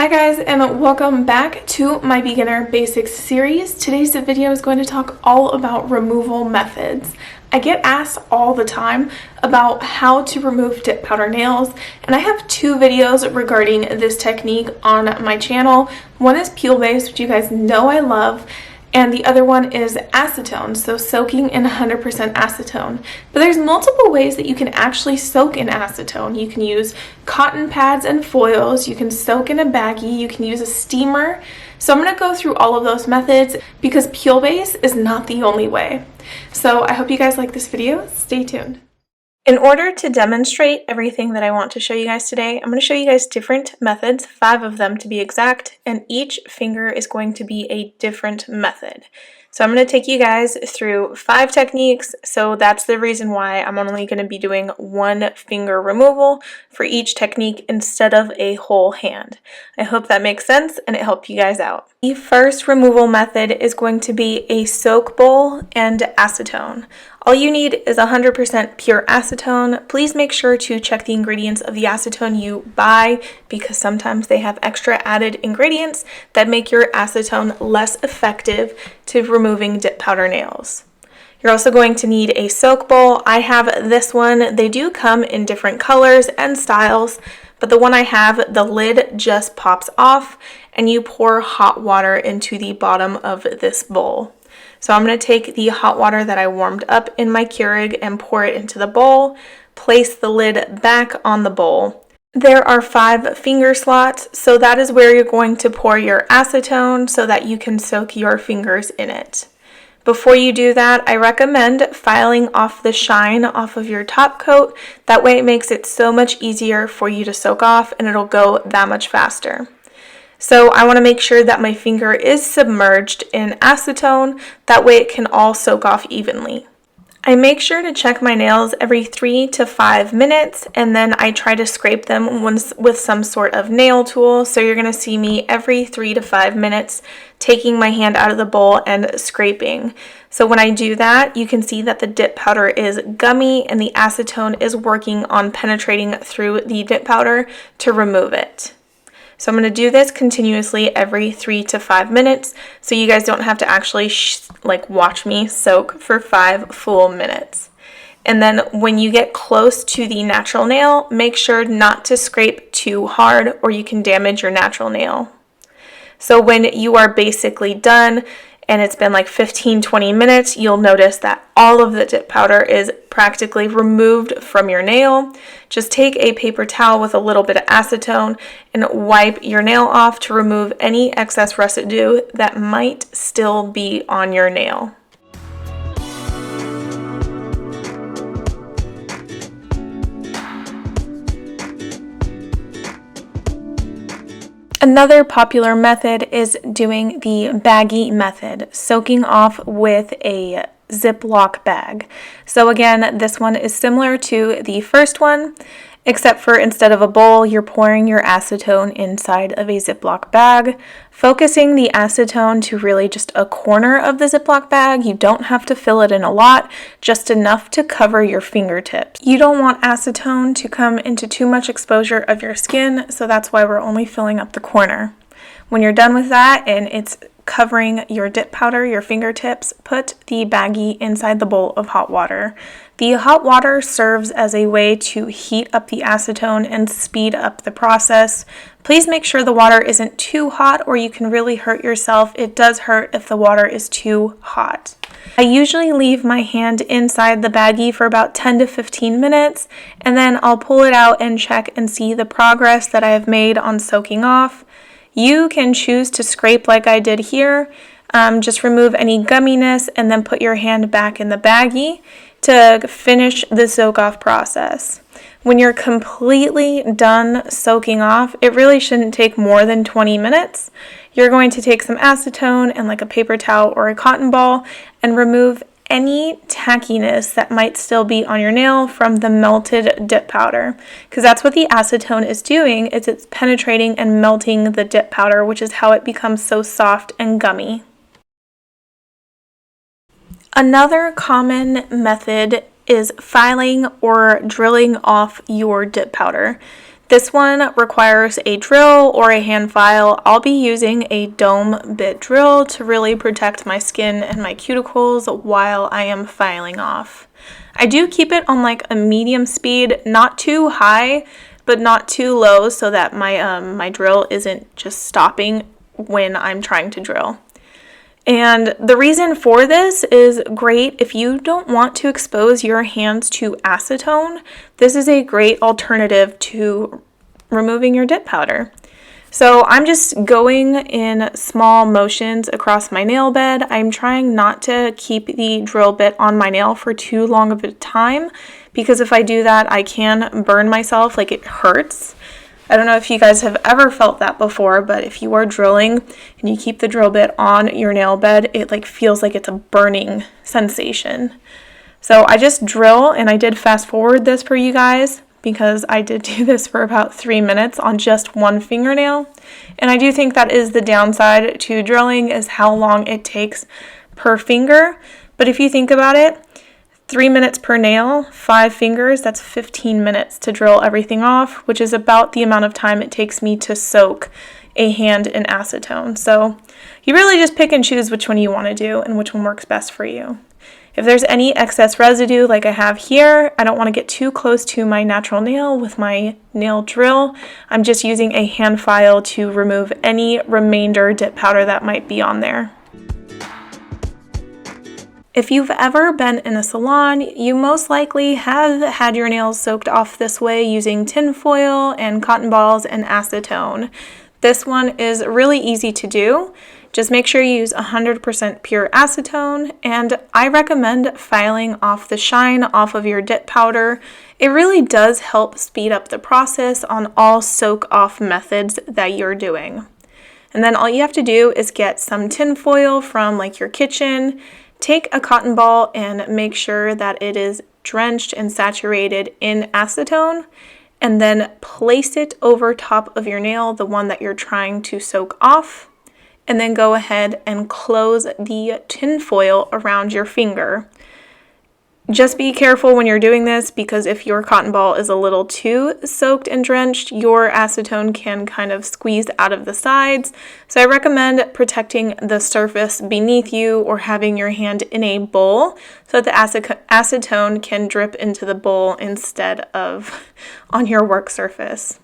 guys, and welcome back to my Beginner Basics series. Today's video is going to talk all about removal methods. I get asked all the time about how to remove dip powder nails, and I have two videos regarding this technique on my channel. One is peel based, which you guys know I love, and the other one is acetone, so soaking in 100% acetone. But there's multiple ways that you can actually soak in acetone. You can use cotton pads and foils, you can soak in a baggie, you can use a steamer. So I'm going to go through all of those methods because peel base is not the only way. So I hope you guys like this video. Stay tuned. In order to demonstrate everything that I want to show you guys today, I'm going to show you guys different methods, 5 of them to be exact, and each finger is going to be a different method. So I'm going to take you guys through 5 techniques, so that's the reason why I'm only going to be doing 1 finger removal for each technique instead of a whole hand. I hope that makes sense and it helped you guys out. The first removal method is going to be a soak bowl and acetone. All you need is 100% pure acetone. Please make sure to check the ingredients of the acetone you buy because sometimes they have extra added ingredients that make your acetone less effective to removing dip powder nails. You're also going to need a soak bowl. I have this one. They do come in different colors and styles, but the one I have, the lid just pops off and you pour hot water into the bottom of this bowl. So I'm going to take the hot water that I warmed up in my Keurig and pour it into the bowl, place the lid back on the bowl. There are 5 finger slots, so that is where you're going to pour your acetone so that you can soak your fingers in it. Before you do that, I recommend filing off the shine off of your top coat. That way it makes it so much easier for you to soak off and it'll go that much faster. So I want to make sure that my finger is submerged in acetone, that way it can all soak off evenly. I make sure to check my nails every 3 to 5 minutes and then I try to scrape them with some sort of nail tool. So you're going to see me every 3 to 5 minutes taking my hand out of the bowl and scraping. So when I do that, you can see that the dip powder is gummy and the acetone is working on penetrating through the dip powder to remove it. So I'm going to do this continuously every 3 to 5 minutes so you guys don't have to actually watch me soak for 5 full minutes. And then when you get close to the natural nail, make sure not to scrape too hard or you can damage your natural nail. So when you are basically done and it's been like 15-20 minutes, you'll notice that all of the dip powder is practically removed from your nail. Just take a paper towel with a little bit of acetone and wipe your nail off to remove any excess residue that might still be on your nail. Another popular method is doing the baggie method, soaking off with a Ziploc bag. So again, this one is similar to the first one, except for instead of a bowl, you're pouring your acetone inside of a Ziploc bag, focusing the acetone to really just a corner of the Ziploc bag. You don't have to fill it in a lot, just enough to cover your fingertips. You don't want acetone to come into too much exposure of your skin, so that's why we're only filling up the corner. When you're done with that and it's covering your dip powder, your fingertips, put the baggie inside the bowl of hot water. The hot water serves as a way to heat up the acetone and speed up the process. Please make sure the water isn't too hot or you can really hurt yourself. It does hurt if the water is too hot. I usually leave my hand inside the baggie for about 10 to 15 minutes and then I'll pull it out and check and see the progress that I have made on soaking off. You can choose to scrape like I did here, just remove any gumminess and then put your hand back in the baggie to finish the soak off process. When you're completely done soaking off, it really shouldn't take more than 20 minutes. You're going to take some acetone and like a paper towel or a cotton ball and remove any tackiness that might still be on your nail from the melted dip powder, because that's what the acetone is doing, is it's penetrating and melting the dip powder, which is how it becomes so soft and gummy. Another common method is filing or drilling off your dip powder. This one requires a drill or a hand file. I'll be using a dome bit drill to really protect my skin and my cuticles while I am filing off. I do keep it on like a medium speed, not too high, but not too low, so that my drill isn't just stopping when I'm trying to drill. And the reason for this is great if you don't want to expose your hands to acetone. This is a great alternative to removing your dip powder. So I'm just going in small motions across my nail bed. I'm trying not to keep the drill bit on my nail for too long of a time, because if I do that, I can burn myself, like it hurts. I don't know if you guys have ever felt that before, but if you are drilling and you keep the drill bit on your nail bed, it like feels like it's a burning sensation. So I just drill, and I did fast forward this for you guys because I did do this for about 3 minutes on just one fingernail. And I do think that is the downside to drilling, is how long it takes per finger. But if you think about it, 3 minutes per nail, 5 fingers, that's 15 minutes to drill everything off, which is about the amount of time it takes me to soak a hand in acetone. So you really just pick and choose which one you want to do and which one works best for you. If there's any excess residue like I have here, I don't want to get too close to my natural nail with my nail drill. I'm just using a hand file to remove any remainder dip powder that might be on there. If you've ever been in a salon, you most likely have had your nails soaked off this way using tin foil and cotton balls and acetone. This one is really easy to do. Just make sure you use 100% pure acetone, and I recommend filing off the shine off of your dip powder. It really does help speed up the process on all soak off methods that you're doing. And then all you have to do is get some tin foil from like your kitchen. Take a cotton ball and make sure that it is drenched and saturated in acetone, and then place it over top of your nail, the one that you're trying to soak off, and then go ahead and close the tin foil around your finger. Just be careful when you're doing this, because if your cotton ball is a little too soaked and drenched, your acetone can kind of squeeze out of the sides. So I recommend protecting the surface beneath you or having your hand in a bowl so that the acetone can drip into the bowl instead of on your work surface.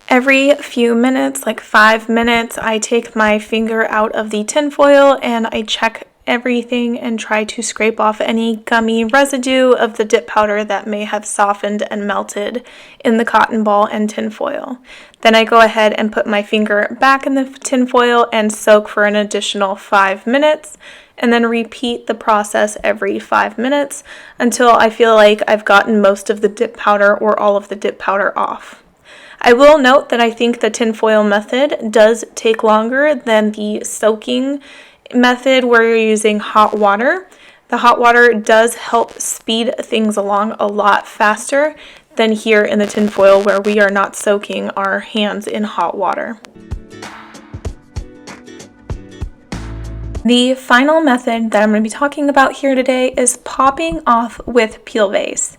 Every few minutes, like 5 minutes, I take my finger out of the tinfoil and I check everything and try to scrape off any gummy residue of the dip powder that may have softened and melted in the cotton ball and tinfoil. Then I go ahead and put my finger back in the tinfoil and soak for an additional 5 minutes, and then repeat the process every 5 minutes until I feel like I've gotten most of the dip powder or all of the dip powder off. I will note that I think the tinfoil method does take longer than the soaking method where you're using hot water. The hot water does help speed things along a lot faster than here in the tinfoil, where we are not soaking our hands in hot water. The final method that I'm going to be talking about here today is popping off with peel base.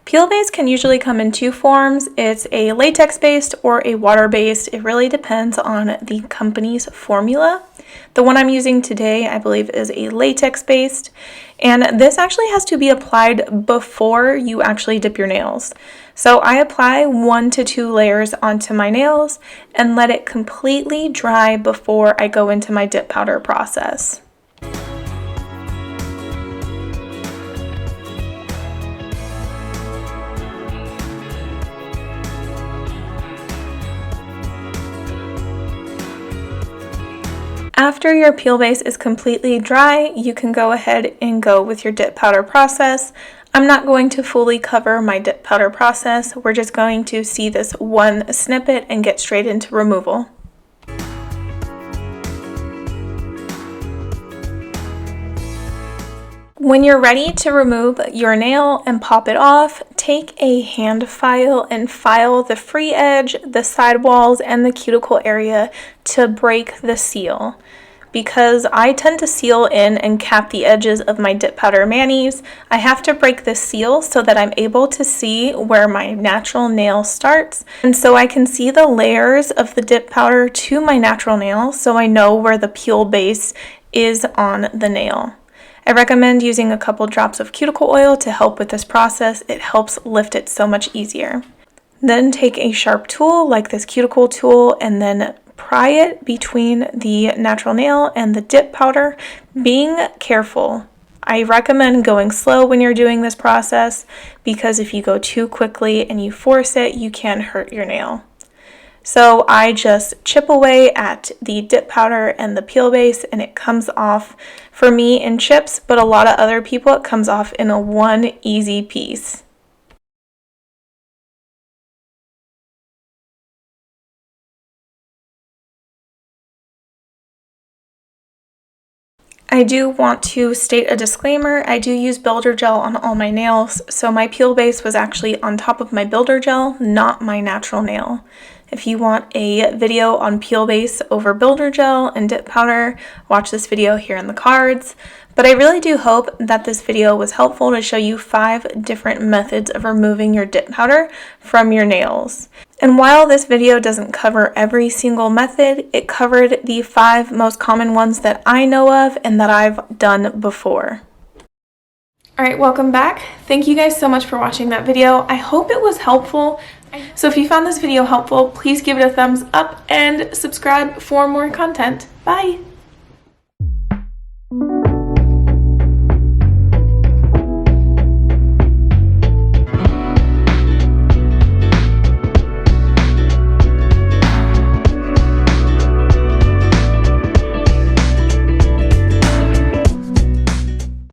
Peel base can usually come in two forms. It's a latex-based or a water-based. It really depends on the company's formula. The one I'm using today, I believe, is a latex-based, and this actually has to be applied before you actually dip your nails. So I apply 1 to 2 layers onto my nails and let it completely dry before I go into my dip powder process. After your peel base is completely dry, you can go ahead and go with your dip powder process. I'm not going to fully cover my dip powder process. We're just going to see this one snippet and get straight into removal. When you're ready to remove your nail and pop it off, take a hand file and file the free edge, the sidewalls, and the cuticle area to break the seal. because I tend to seal in and cap the edges of my dip powder manis. I have to break this seal so that I'm able to see where my natural nail starts, and so I can see the layers of the dip powder to my natural nail, so I know where the peel base is on the nail. I recommend using a couple drops of cuticle oil to help with this process. It helps lift it so much easier. Then take a sharp tool like this cuticle tool and then pry it between the natural nail and the dip powder, being careful. I recommend going slow when you're doing this process because if you go too quickly and you force it, you can hurt your nail. So I just chip away at the dip powder and the peel base and it comes off for me in chips, but a lot of other people it comes off in a one easy piece. I do want to state a disclaimer. I do use builder gel on all my nails, so my peel base was actually on top of my builder gel, not my natural nail. If you want a video on peel base over builder gel and dip powder, watch this video here in the cards. But I really do hope that this video was helpful to show you 5 different methods of removing your dip powder from your nails. And while this video doesn't cover every single method, it covered the 5 most common ones that I know of and that I've done before. Alright, welcome back. Thank you guys so much for watching that video. I hope it was helpful. So if you found this video helpful, please give it a thumbs up and subscribe for more content. Bye!